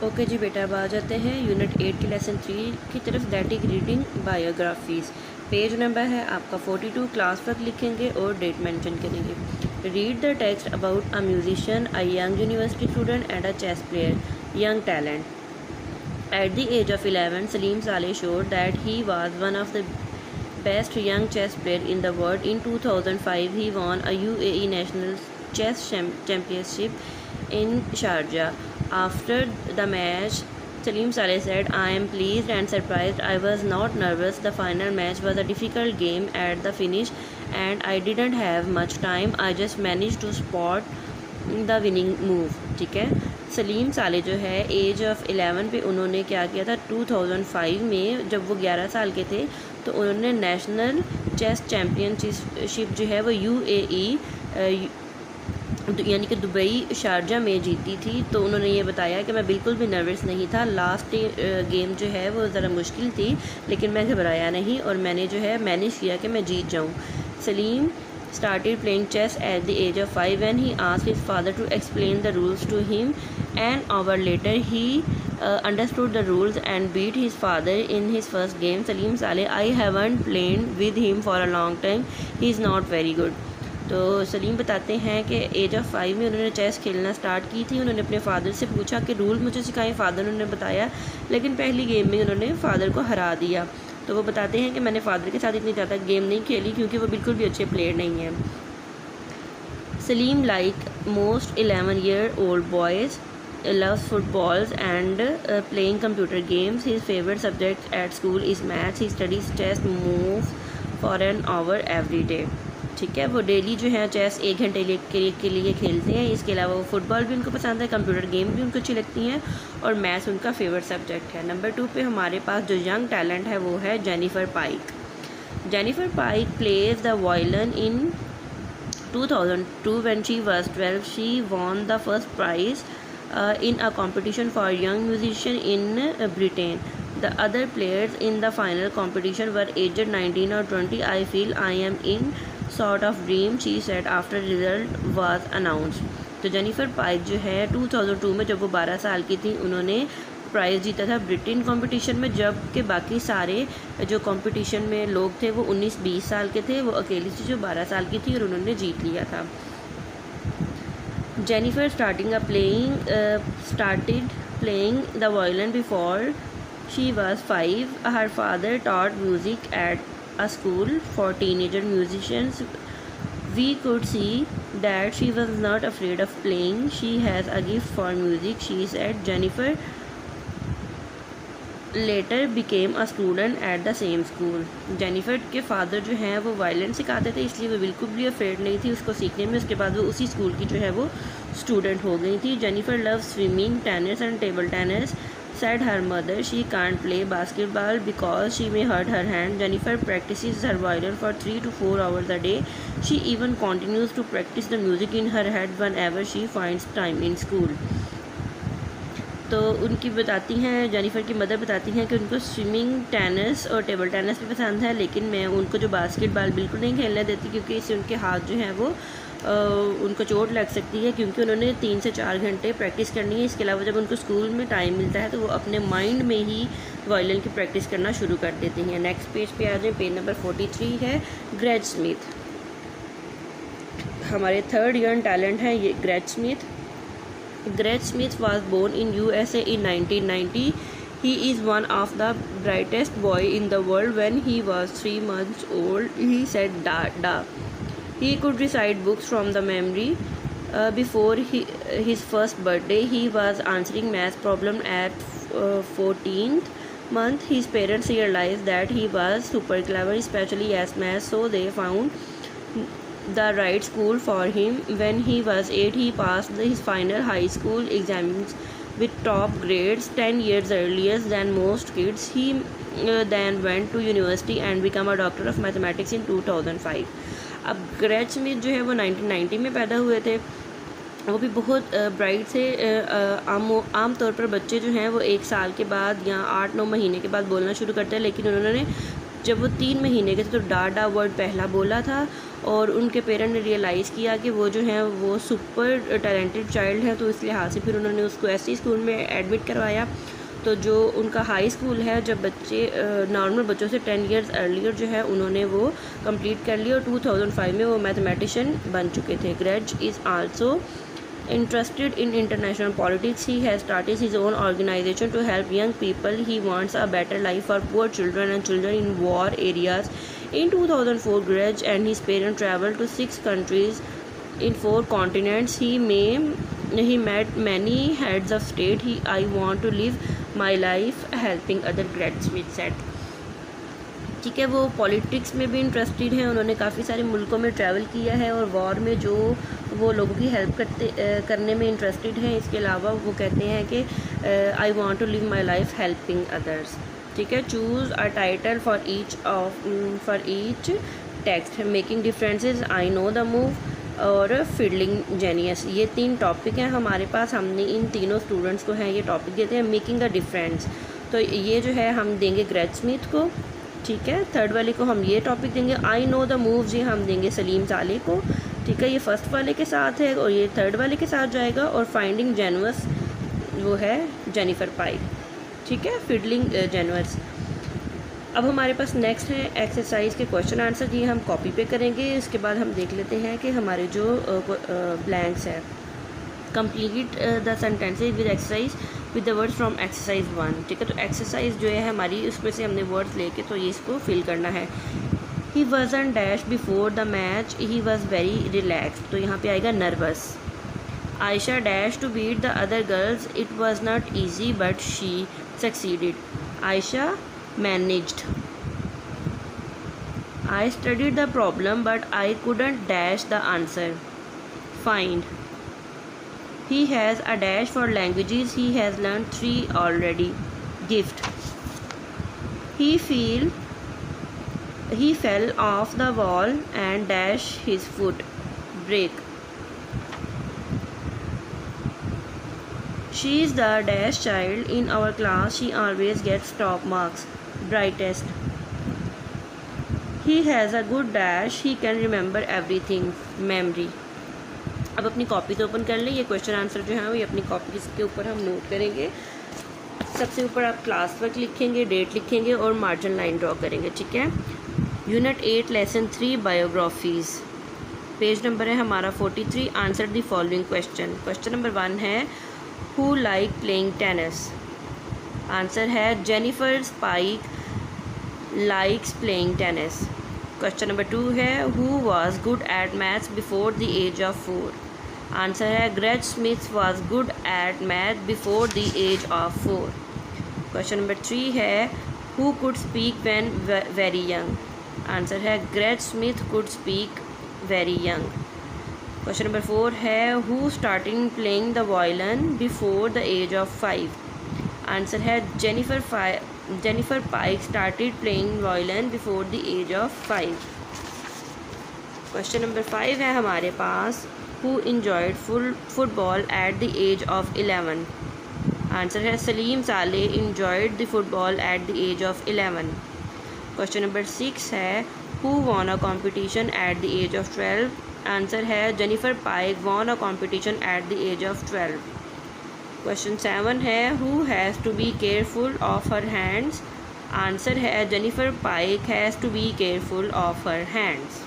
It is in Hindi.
ओके जी बेटा, अब आ जाते हैं यूनिट 8 की लेसन 3 की तरफ, that is reading biographies. Page number है आपका 42। क्लास वर्क लिखेंगे और डेट मेंशन करेंगे। Read the text about a musician, a young university student and a chess player, young talent. At the age of 11, Salim Saleh showed that he was one of the best young chess players in the world. In 2005, he won a UAE National Chess Championship in Sharjah. After the match, Salim Saleh said, "I am pleased and surprised. I was not nervous. The final match was a difficult game at the finish and I didn't have much time. I just managed to spot the winning move." ठीक है, सलीम साले जो है एज ऑफ 11 पे उन्होंने क्या किया था, 2005 में जब वो 11 साल के थे तो उन्होंने नेशनल चेस चैम्पियनशिप जो है वो यूएई यानी कि दुबई शारजा में जीती थी। तो उन्होंने ये बताया कि मैं बिल्कुल भी नर्वस नहीं था। लास्ट गेम जो है वो ज़रा मुश्किल थी लेकिन मैं घबराया नहीं और मैंने जो है मैनेज किया कि मैं जीत जाऊँ। Salim started playing chess at the age of 5 when he asked his father to explain the rules to him. An hour later, he understood the rules and beat his father in his first game. Salim Saleh, I haven't played with him for a long time. He is not very good. तो सलीम बताते हैं कि एज ऑफ 5 में उन्होंने चेस खेलना स्टार्ट की थी। उन्होंने अपने फ़ादर से पूछा कि रूल मुझे सिखाएं। फ़ादर उन्होंने बताया, लेकिन पहली गेम में उन्होंने फ़ादर को हरा दिया। तो वो बताते हैं कि मैंने फ़ादर के साथ इतनी ज़्यादा गेम नहीं खेली क्योंकि वो बिल्कुल भी अच्छे प्लेयर नहीं हैं। Salim like most 11-year-old boys loves footballs and playing computer games. His favorite subject at school is maths. He studies chess moves for an hour every day. ठीक है, वो डेली जो है चेस 1 घंटे के लिए खेलते हैं। इसके अलावा वो फुटबॉल भी उनको पसंद है, कंप्यूटर गेम भी उनको अच्छी लगती हैं और मैथ्स उनका फेवरेट सब्जेक्ट है। नंबर 2 पे हमारे पास जो यंग टैलेंट है वो है Jennifer pike. Jennifer pike plays the violin in 2002 when she was 12. She won the first prize in a competition for young musician in Britain. The other players in the final competition were aged 19 or 20. I feel I am in sort of dream, she said after result was announced. तो जेनिफर पाइक जो है 2002 में जब वो 12 साल की थी उन्होंने प्राइज़ जीता था ब्रिटेन कंपटीशन में, जबकि बाकी सारे जो कंपटीशन में लोग थे वो 19-20 साल के थे। वो अकेली थी जो 12 साल की थी और उन्होंने जीत लिया था। Jennifer started playing the violin before she was 5. Her father taught music at a school for teenager musicians. We could see that she was not afraid of playing. She has a gift for music, she said. Jennifer later became a student at the same school. Jennifer के फादर जो हैं वो वायलिन सिखाते थे, इसलिए वो बिल्कुल भी अफ्रेड नहीं थी उसको सीखने में। उसके बाद वो उसी स्कूल की जो है वो स्टूडेंट हो गई थी। Jennifer love swimming, tennis and table tennis, said her mother. She can't play basketball because she may hurt her hand. Jennifer practices her violin for 3 to 4 hours a day. She even continues to practice the music in her head whenever she finds time in school. तो उनकी बताती हैं, जेनिफर की मदर बताती हैं कि उनको स्विमिंग, टेनिस और टेबल टेनिस भी पसंद है, लेकिन मैं उनको जो बास्केटबॉल बिल्कुल नहीं खेलने देती क्योंकि इससे उनके हाथ जो हैं वो उनको चोट लग सकती है, क्योंकि उन्होंने 3 से 4 घंटे प्रैक्टिस करनी है। इसके अलावा जब उनको स्कूल में टाइम मिलता है तो वो अपने माइंड में ही वायलिन की प्रैक्टिस करना शुरू कर देती हैं। नेक्स्ट पेज पे आ जाए, पेज नंबर 43 है ग्रेग स्मिथ। हमारे थर्ड यंग टैलेंट है ये Greg Smith. Greg Smith was born in USA in 1990. He is one of the brightest boy in the world. When he was 3 months old, he said da da. He could recite books from the memory. Before his first birthday, he was answering math problem at 14th month. His parents realized that he was super clever, especially as math, so they found the right school for him. When he was 8, he passed his final high school exams with top grades 10 years earlier than most kids. He then went to university and became a doctor of mathematics in 2005. अब ग्रेग स्मिथ जो है वो 1990 में पैदा हुए थे। वो भी बहुत ब्राइट थे। आम तौर पर बच्चे जो हैं वो 1 साल के बाद या 8-9 महीने के बाद बोलना शुरू करते हैं, लेकिन उन्होंने जब वो 3 महीने के थे तो डा डा वर्ड पहला बोला था और उनके पेरेंट ने रियलाइज़ किया कि वो जो है वो सुपर टैलेंटेड चाइल्ड है, तो इस लिहाज से फिर उन्होंने उसको ऐसे ही स्कूल में एडमिट करवाया। तो जो उनका हाई स्कूल है, जब बच्चे नॉर्मल बच्चों से 10 ईयर्स अर्लियर जो है उन्होंने वो कंप्लीट कर लिया और 2005 में वो मैथमेटिशियन बन चुके थे। Grace is also interested in international politics. He has started his own organization to help young people. He wants a better life for poor children and children in war areas. In 2004, Greg and his parents traveled to 6 countries in 4 continents. He met many heads of state. I want to live my life helping other, Greg Smith said. ठीक है, वो पॉलिटिक्स में भी इंटरेस्टेड हैं, उन्होंने काफ़ी सारे मुल्कों में ट्रैवल किया है और वॉर में जो वो लोगों की हेल्प करने में इंटरेस्टेड हैं। इसके अलावा वो कहते हैं कि I want to live my life helping others. ठीक है, choose a title for each text, making differences, I know the move और फील्डिंग जेनियस। ये 3 टॉपिक हैं हमारे पास। हमने इन तीनों स्टूडेंट्स को हैं ये टॉपिक देते हैं। मेकिंग अ डिफरेंस, तो ये जो है हम देंगे ग्रेग स्मिथ को। ठीक है, थर्ड वाले को हम ये टॉपिक देंगे। आई नो द मूव्स, ये हम देंगे सलीम साले को। ठीक है, ये फर्स्ट वाले के साथ है और ये थर्ड वाले के साथ जाएगा। और फाइंडिंग जेनवर्स वो है जेनिफर पाइक। ठीक है, फिडलिंग जेनवर्स। अब हमारे पास नेक्स्ट है एक्सरसाइज के क्वेश्चन आंसर। ये हम कॉपी पे करेंगे। इसके बाद हम देख लेते हैं कि हमारे जो ब्लैंक्स है। Complete the sentences with exercise with the words from exercise 1। ठीक है, तो एक्सरसाइज जो है हमारी उसमें से हमने वर्ड्स लेके तो ये इसको फिल करना है। He wasn't dash before the match, he was very relax, तो यहाँ पे आएगा nervous. Ayesha dash to beat the other girls, it was not easy but she succeeded. Ayesha managed. I studied the problem but I couldn't dash the answer. Find. He has a dash for languages, he has learned 3 already. Gift. He fell off the wall and dashed his foot. Break. She is the dash child in our class, she always gets top marks. Brightest. He has a good dash, he can remember everything. Memory. अब अपनी कॉपी तो ओपन कर लें। ये क्वेश्चन आंसर जो है वो ये अपनी कॉपी के ऊपर हम नोट करेंगे। सबसे ऊपर आप क्लास वर्क लिखेंगे, डेट लिखेंगे और मार्जिन लाइन ड्रॉ करेंगे। ठीक है, unit 8 lesson 3 biographies. Page number है हमारा 43। Answer the following question. Question number 1 है who like playing tennis. Answer है Jennifer Spike likes playing tennis. Question number 2 है who was good at maths before the age of 4। Answer है Greg Smith was good at math before the age of 4। Question number 3 है who could speak when very young. Answer है Greg Smith could speak very young. Question number 4 है who starting playing the violin before the age of 5। Answer है Jennifer Pike started playing violin before the age of 5। Question number 5 है हमारे पास who enjoyed football at the age of 11। Answer है Salim Saleh enjoyed the football at the age of 11। Question number 6 है who won a competition at the age of 12। Answer है Jennifer Pike won a competition at the age of 12। Question 7 है who has to be careful of her hands. Answer है Jennifer Pike has to be careful of her hands.